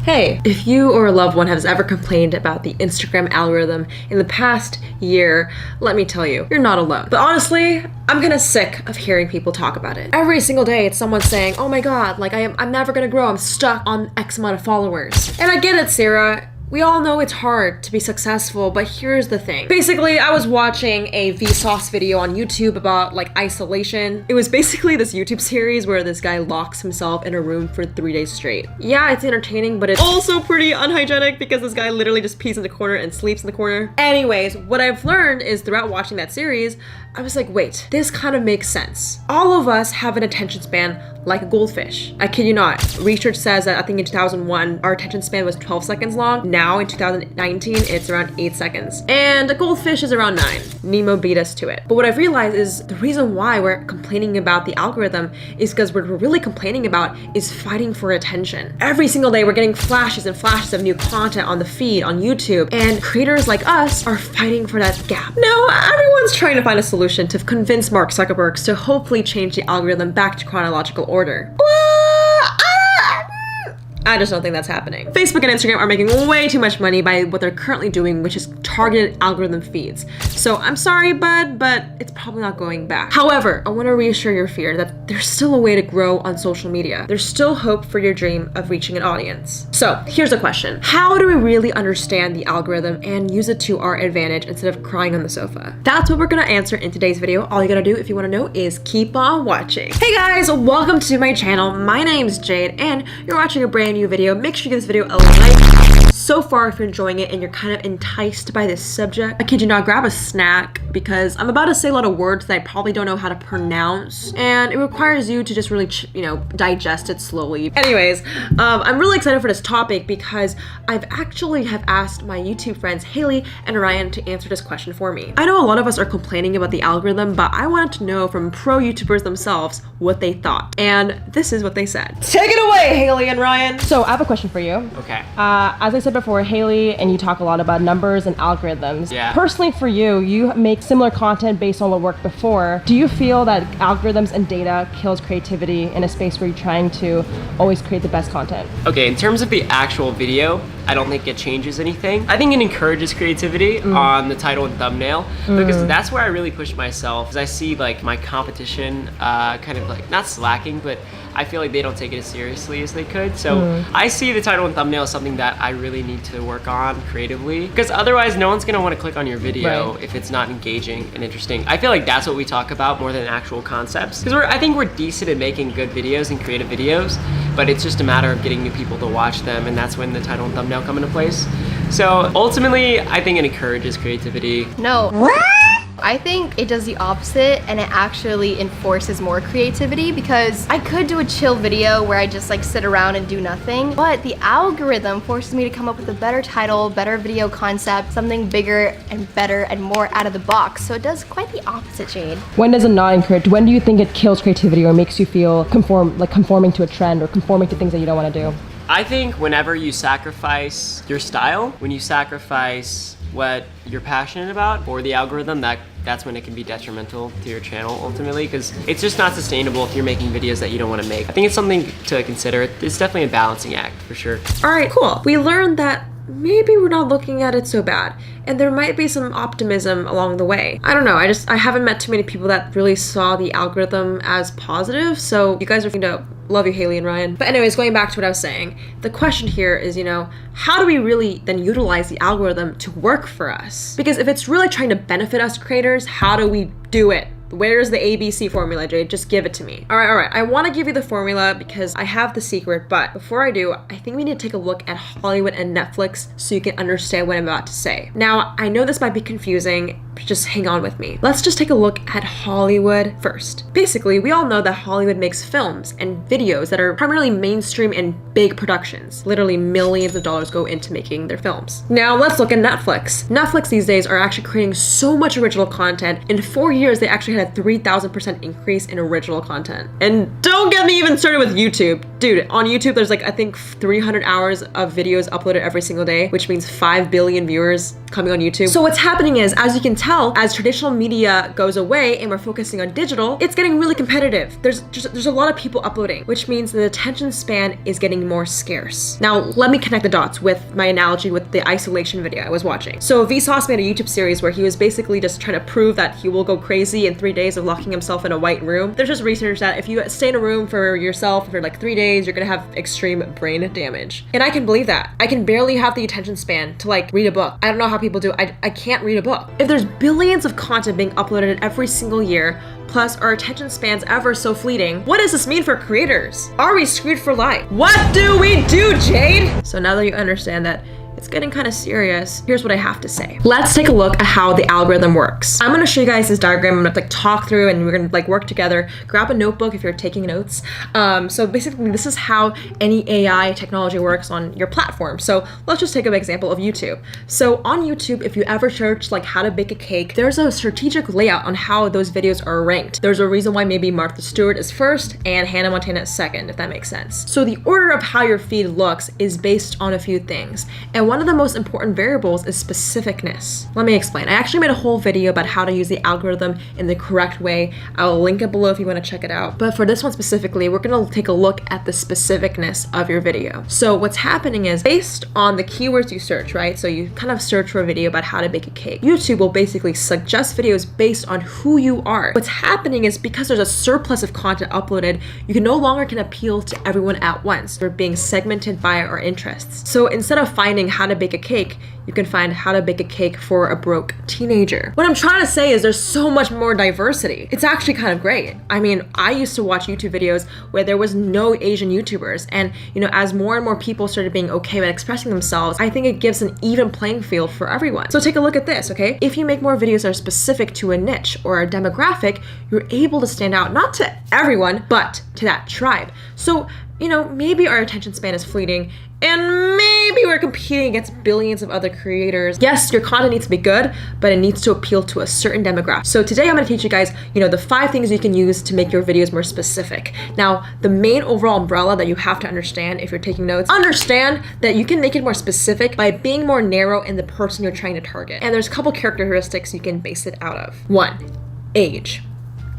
Hey, if you or a loved one has ever complained about the Instagram algorithm in the past year, let me tell you, you're not alone. But honestly, I'm kind of sick of hearing people talk about it. Every single day, it's someone saying, oh my god, like I'm never gonna grow, I'm stuck on X amount of followers. And I get it, Sarah. We all know it's hard to be successful, but here's the thing. Basically, I was watching a Vsauce video on YouTube about like isolation. It was basically this YouTube series where this guy locks himself in a room for 3 days straight. Yeah, it's entertaining, but it's also pretty unhygienic because this guy literally just pees in the corner and sleeps in the corner. Anyways, what I've learned is throughout watching that series, I was like, wait, this kind of makes sense. All of us have an attention span like a goldfish. I kid you not. Research says that I think in 2001, our attention span was 12 seconds long. Now in 2019, it's around 8 seconds. And a goldfish is around 9. Nemo beat us to it. But what I've realized is the reason why we're complaining about the algorithm is because what we're really complaining about is fighting for attention. Every single day, we're getting flashes and flashes of new content on the feed, on YouTube, and creators like us are fighting for that gap. Now, everyone's trying to find a solution to convince Mark Zuckerberg to hopefully change the algorithm back to chronological order. I just don't think that's happening. Facebook and Instagram are making way too much money by what they're currently doing, which is targeted algorithm feeds. So I'm sorry, bud, but it's probably not going back. However, I want to reassure your fear that there's still a way to grow on social media. There's still hope for your dream of reaching an audience. So here's a question. How do we really understand the algorithm and use it to our advantage instead of crying on the sofa? That's what we're gonna answer in today's video. All you gotta do if you wanna know is keep on watching. Hey guys, welcome to my channel. My name's Jade and you're watching a brand new video. Make sure you give this video a like. So far, if you're enjoying it and you're kind of enticed by this subject, I kid you not, grab a snack because I'm about to say a lot of words that I probably don't know how to pronounce, and it requires you to just really, digest it slowly. Anyways, I'm really excited for this topic because I've actually have asked my YouTube friends Haley and Ryan to answer this question for me. I know a lot of us are complaining about the algorithm, but I wanted to know from pro YouTubers themselves what they thought, and this is what they said. Take it away, Haley and Ryan. So I have a question for you. Okay. As I said before, Haley and you talk a lot about numbers and algorithms. Yeah. Personally for you, you make similar content based on what worked before. Do you feel that algorithms and data kills creativity in a space where you're trying to always create the best content? Okay, in terms of the actual video, I don't think it changes anything. I think it encourages creativity on the title and thumbnail because that's where I really push myself. Because I see like my competition kind of like not slacking, but I feel like they don't take it as seriously as they could. So I see the title and thumbnail as something that I really need to work on creatively, because otherwise no one's gonna want to click on your video if it's not engaging and interesting. I feel like that's what we talk about more than actual concepts, because I think we're decent at making good videos and creative videos, but it's just a matter of getting new people to watch them, and that's when the title and thumbnail come into place. So ultimately, I think it encourages creativity. No. What? I think it does the opposite, and it actually enforces more creativity, because I could do a chill video where I just like sit around and do nothing, but the algorithm forces me to come up with a better title, better video concept, something bigger and better and more out of the box. So it does quite the opposite, Jade. When does it not encourage? When do you think it kills creativity or makes you feel conforming to a trend or conforming to things that you don't want to do? I think whenever you sacrifice your style, when you sacrifice what you're passionate about for the algorithm, that's when it can be detrimental to your channel ultimately, because it's just not sustainable if you're making videos that you don't want to make. I think it's something to consider. It's definitely a balancing act for sure. All right, cool. We learned that maybe we're not looking at it so bad, and there might be some optimism along the way. I don't know, I haven't met too many people that really saw the algorithm as positive, so you guys are going to love you, Haley and Ryan. But anyways, going back to what I was saying, the question here is, how do we really then utilize the algorithm to work for us? Because if it's really trying to benefit us creators, how do we do it? Where's the ABC formula, Jade? Just give it to me. All right. I want to give you the formula because I have the secret, but before I do, I think we need to take a look at Hollywood and Netflix so you can understand what I'm about to say. Now, I know this might be confusing, but just hang on with me. Let's just take a look at Hollywood first. Basically, we all know that Hollywood makes films and videos that are primarily mainstream and big productions. Literally millions of dollars go into making their films. Now, let's look at Netflix. Netflix these days are actually creating so much original content. In 4 years, they actually had a 3,000% increase in original content. And don't get me even started with YouTube. Dude, on YouTube, there's like, I think 300 hours of videos uploaded every single day, which means 5 billion viewers coming on YouTube. So what's happening is, as you can tell, tell, as traditional media goes away and we're focusing on digital, it's getting really competitive. There's a lot of people uploading, which means the attention span is getting more scarce. Now, let me connect the dots with my analogy with the isolation video I was watching. So Vsauce made a YouTube series where he was basically just trying to prove that he will go crazy in 3 days of locking himself in a white room. There's just research that if you stay in a room for yourself for like 3 days, you're gonna have extreme brain damage. And I can believe that. I can barely have the attention span to like read a book. I don't know how people do. I can't read a book. If there's billions of content being uploaded every single year, plus our attention spans ever so fleeting, what does this mean for creators? Are we screwed for life? What do we do, Jade? So now that you understand that it's getting kind of serious, here's what I have to say. Let's take a look at how the algorithm works. I'm gonna show you guys this diagram. I'm gonna like talk through and we're gonna like work together. Grab a notebook if you're taking notes. So basically this is how any AI technology works on your platform. So let's just take an example of YouTube. So on YouTube, if you ever search like how to bake a cake, there's a strategic layout on how those videos are ranked. There's a reason why maybe Martha Stewart is first and Hannah Montana is second, if that makes sense. So the order of how your feed looks is based on a few things. And one of the most important variables is specificness. Let me explain. I actually made a whole video about how to use the algorithm in the correct way. I'll link it below if you want to check it out. But for this one specifically, we're going to take a look at the specificness of your video. So what's happening is based on the keywords you search, right? So you kind of search for a video about how to bake a cake. YouTube will basically suggest videos based on who you are. What's happening is because there's a surplus of content uploaded, you can no longer can appeal to everyone at once. You're being segmented by our interests. So instead of finding how to bake a cake, you can find how to bake a cake for a broke teenager. What I'm trying to say is there's so much more diversity. It's actually kind of great. I mean, I used to watch YouTube videos where there was no Asian YouTubers, and you know, as more and more people started being okay with expressing themselves, I think it gives an even playing field for everyone. So take a look at this, okay? If you make more videos that are specific to a niche or a demographic, you're able to stand out not to everyone, but to that tribe. So, you know, maybe our attention span is fleeting and maybe we're competing against billions of other creators. Yes, your content needs to be good, but it needs to appeal to a certain demographic. So today I'm gonna teach you guys, you know, the 5 things you can use to make your videos more specific. Now, the main overall umbrella that you have to understand if you're taking notes, understand that you can make it more specific by being more narrow in the person you're trying to target. And there's a couple characteristics you can base it out of. 1, age.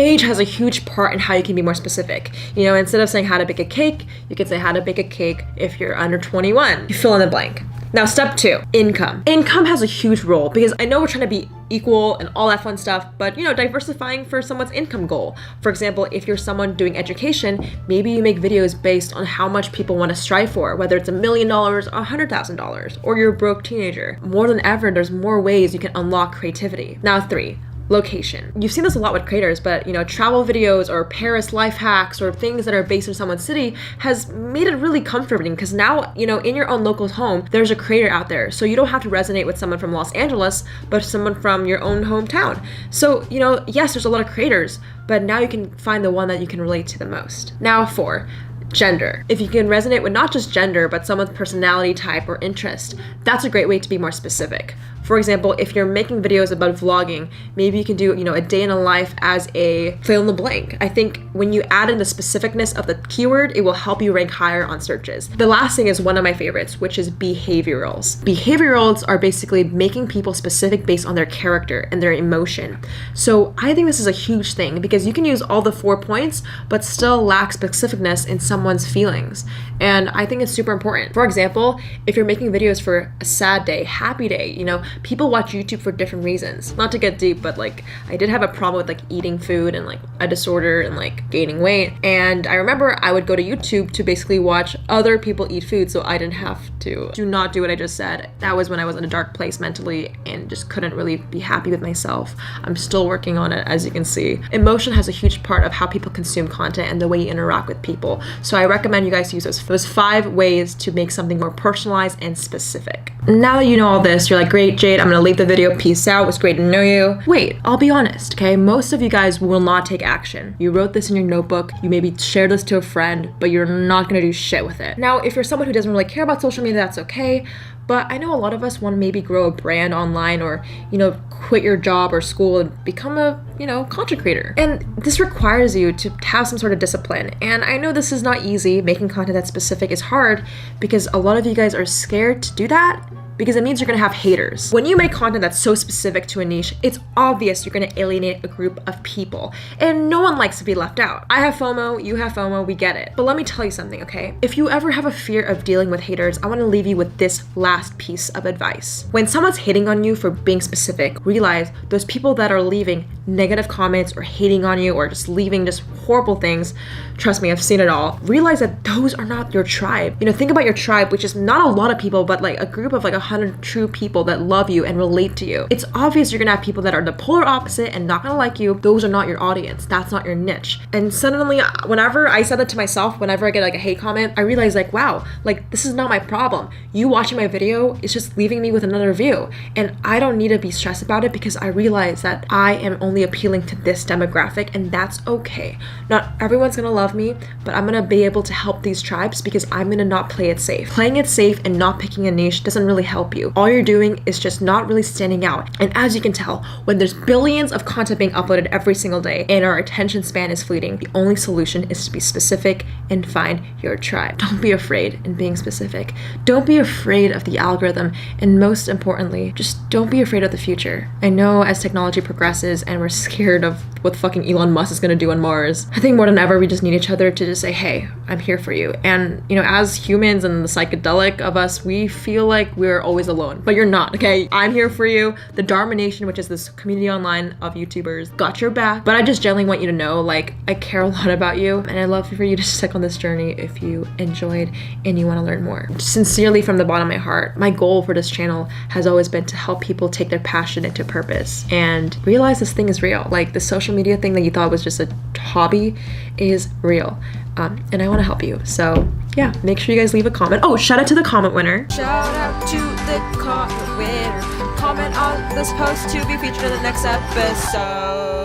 Age has a huge part in how you can be more specific. You know, instead of saying how to bake a cake, you can say how to bake a cake if you're under 21. You fill in the blank. Now, step 2, income. Income has a huge role because I know we're trying to be equal and all that fun stuff, but you know, diversifying for someone's income goal. For example, if you're someone doing education, maybe you make videos based on how much people want to strive for, whether it's $1 million or $100,000, or you're a broke teenager. More than ever, there's more ways you can unlock creativity. Now, 3, location. You've seen this a lot with creators, but you know, travel videos or Paris life hacks or things that are based in someone's city has made it really comforting because now, you know, in your own local home, there's a creator out there. So you don't have to resonate with someone from Los Angeles, but someone from your own hometown. So, you know, yes, there's a lot of creators, but now you can find the one that you can relate to the most. Now 4, gender. If you can resonate with not just gender, but someone's personality type or interest, that's a great way to be more specific. For example, if you're making videos about vlogging, maybe you can do, you know, a day in a life as a fill in the blank. I think when you add in the specificness of the keyword, it will help you rank higher on searches. The last thing is one of my favorites, which is behaviorals. Behaviorals are basically making people specific based on their character and their emotion. So I think this is a huge thing because you can use all the 4 points, but still lack specificness in someone's feelings. And I think it's super important. For example, if you're making videos for a sad day, happy day, you know, people watch YouTube for different reasons. Not to get deep, but like I did have a problem with like eating food and like a disorder and like gaining weight. And I remember I would go to YouTube to basically watch other people eat food so I didn't have to. Do not do what I just said. That was when I was in a dark place mentally and just couldn't really be happy with myself. I'm still working on it, as you can see. Emotion has a huge part of how people consume content and the way you interact with people. So I recommend you guys use those 5 ways to make something more personalized and specific. Now that you know all this, you're like, great, Jade, I'm gonna leave the video, peace out, it was great to know you. Wait, I'll be honest, okay? Most of you guys will not take action. You wrote this in your notebook, you maybe shared this to a friend, but you're not gonna do shit with it. Now, if you're someone who doesn't really care about social media, that's okay, but I know a lot of us want to maybe grow a brand online or, you know, quit your job or school and become a, you know, content creator. And this requires you to have some sort of discipline. And I know this is not easy. Making content that's specific is hard because a lot of you guys are scared to do that because it means you're gonna have haters. When you make content that's so specific to a niche, it's obvious you're gonna alienate a group of people, and no one likes to be left out. I have FOMO, you have FOMO, we get it. But let me tell you something, okay? If you ever have a fear of dealing with haters, I wanna leave you with this last piece of advice. When someone's hating on you for being specific, realize those people that are leaving negative comments or hating on you or just leaving just horrible things, trust me, I've seen it all. Realize that those are not your tribe. You know, think about your tribe, which is not a lot of people, but like a group of like 100 true people that love you and relate to you. It's obvious you're gonna have people that are the polar opposite and not gonna like you. Those are not your audience. That's not your niche. And suddenly, whenever I said that to myself, whenever I get like a hate comment, I realize like, wow, like this is not my problem. You watching my video is just leaving me with another view. And I don't need to be stressed about it because I realize that I am only appealing to this demographic, and that's okay. Not everyone's gonna love me, but I'm gonna be able to help these tribes because I'm gonna not play it safe. Playing it safe and not picking a niche doesn't really help you. All you're doing is just not really standing out. And as you can tell, when there's billions of content being uploaded every single day and our attention span is fleeting, the only solution is to be specific and find your tribe. Don't be afraid in being specific. Don't be afraid of the algorithm, and most importantly, just don't be afraid of the future. I know as technology progresses and we're scared of what fucking Elon Musk is gonna do on Mars, I think more than ever we just need each other to just say, hey, I'm here for you. And you know, as humans and the psychedelic of us, we feel like we're always alone, but you're not, okay? I'm here for you. The Dharma Nation, which is this community online of YouTubers, got your back. But I just generally want you to know, like, I care a lot about you, and I love for you to stick on this journey if you enjoyed and you want to learn more. Sincerely, from the bottom of my heart, my goal for this channel has always been to help people take their passion into purpose and realize this thing is real. Like, the social media thing that you thought was just a hobby is real. And I want to help you. So yeah, make sure you guys leave a comment. Oh, shout out to the comment winner. Shout out to the comment winner. Comment on this post to be featured in the next episode.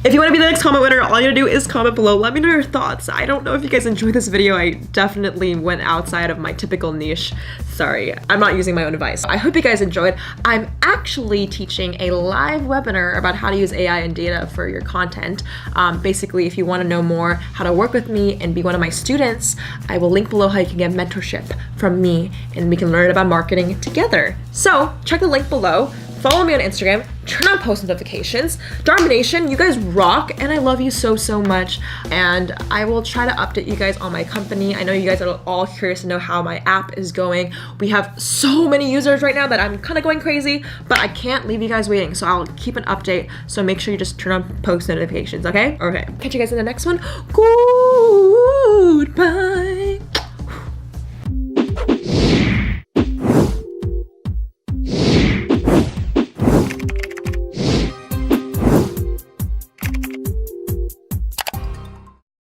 If you want to be the next comment winner, all you gotta do is comment below. Let me know your thoughts. I don't know if you guys enjoyed this video. I definitely went outside of my typical niche. Sorry, I'm not using my own advice. I hope you guys enjoyed. I'm actually teaching a live webinar about how to use AI and data for your content. Basically, if you want to know more how to work with me and be one of my students, I will link below how you can get mentorship from me and we can learn about marketing together. So check the link below. Follow me on Instagram, turn on post notifications. Dharma Nation, you guys rock, and I love you so, so much. And I will try to update you guys on my company. I know you guys are all curious to know how my app is going. We have so many users right now that I'm kind of going crazy, but I can't leave you guys waiting. So I'll keep an update. So make sure you just turn on post notifications, okay? Okay. Catch you guys in the next one. Cool.